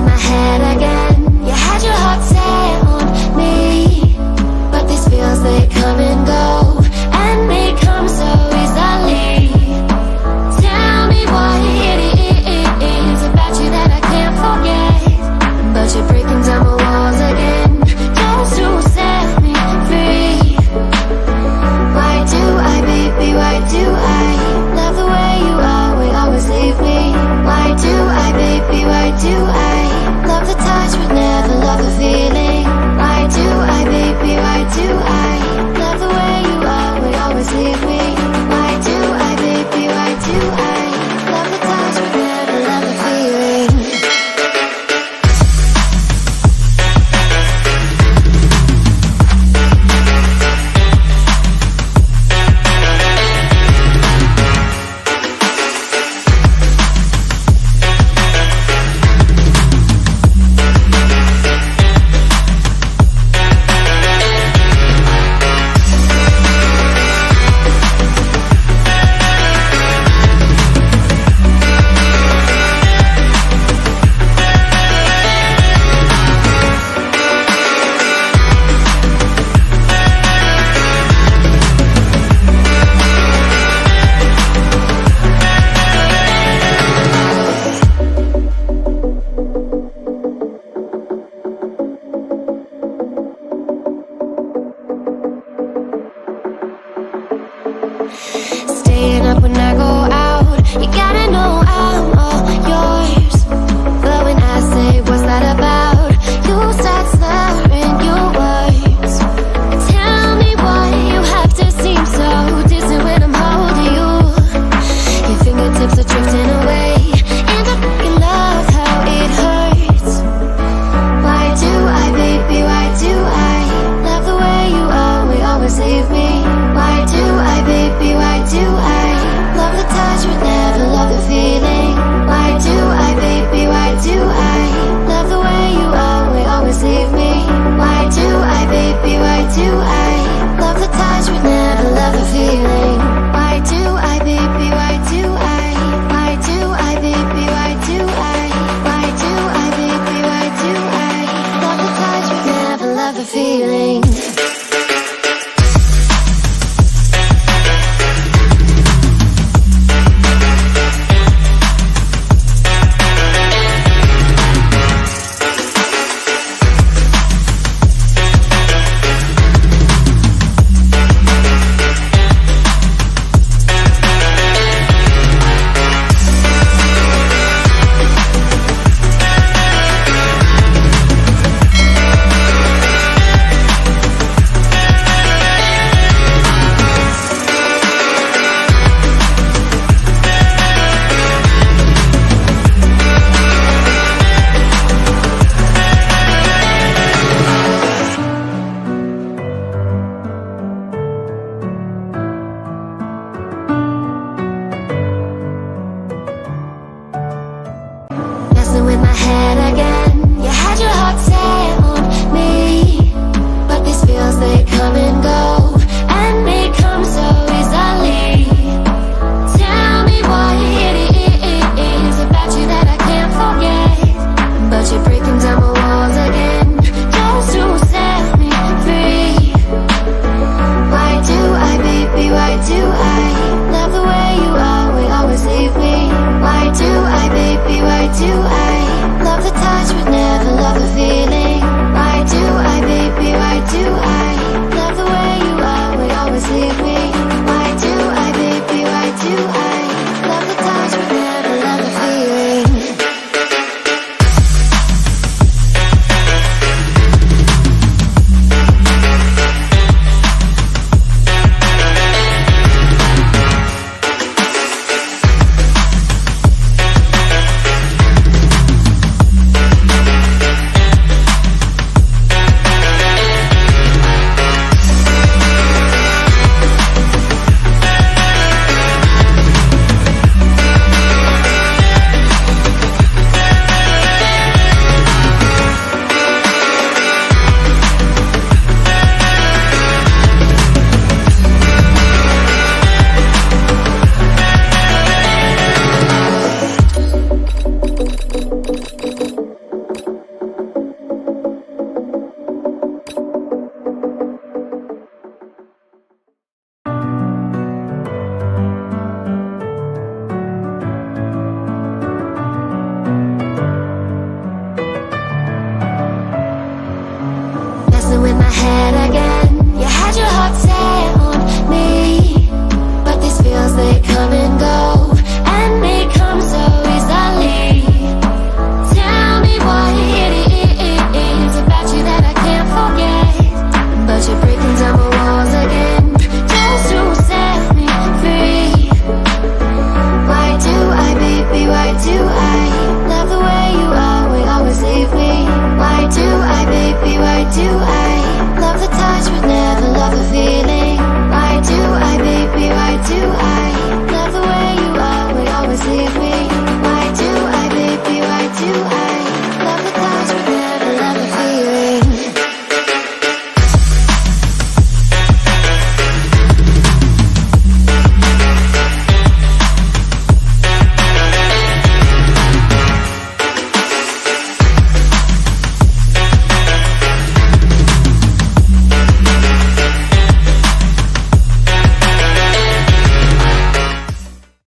in my head again. You had your heart set on me, but these feels, they come and go, and they come so easily. Tell me what it is about you that I can't forget, but you're breaking down my walls again, just to set me free. Why do I, baby, why do I love the way you always leave me? Why do I, baby, why do I love the touch but never love the feeling? Why do I, baby, why do I love the way you always leave me? Why do I, baby, why do I love the touch but never love the feeling? Staying up when I go out, you gotta know I'm all yours. But when I say what's that about, you start slurring your words. Tell me why you have to seem so distant when I'm holding you. Your fingertips are drifting away, and I fucking love how it hurts. Why do I, baby, why do I love the way you always leave me? Why do I, baby, why do I love the touch but never love the feeling? Why do I, baby, why do I love the way you always leave me? Why do I, baby, why do I love the touch but never love the feeling? Why do I, baby, why do I? Why do I, baby, why do I? Why do I, baby, why do I love the touch but never love the feeling? In my head again, you had your heart set on me, but these feels, they come and go, and they come so easily. Tell me what it is about you that I can't forget, but you're breaking down my walls again, just to set me free. Why do I, baby, why do I love the way you always leave me? Why do I, baby, why do I love the touch in my head.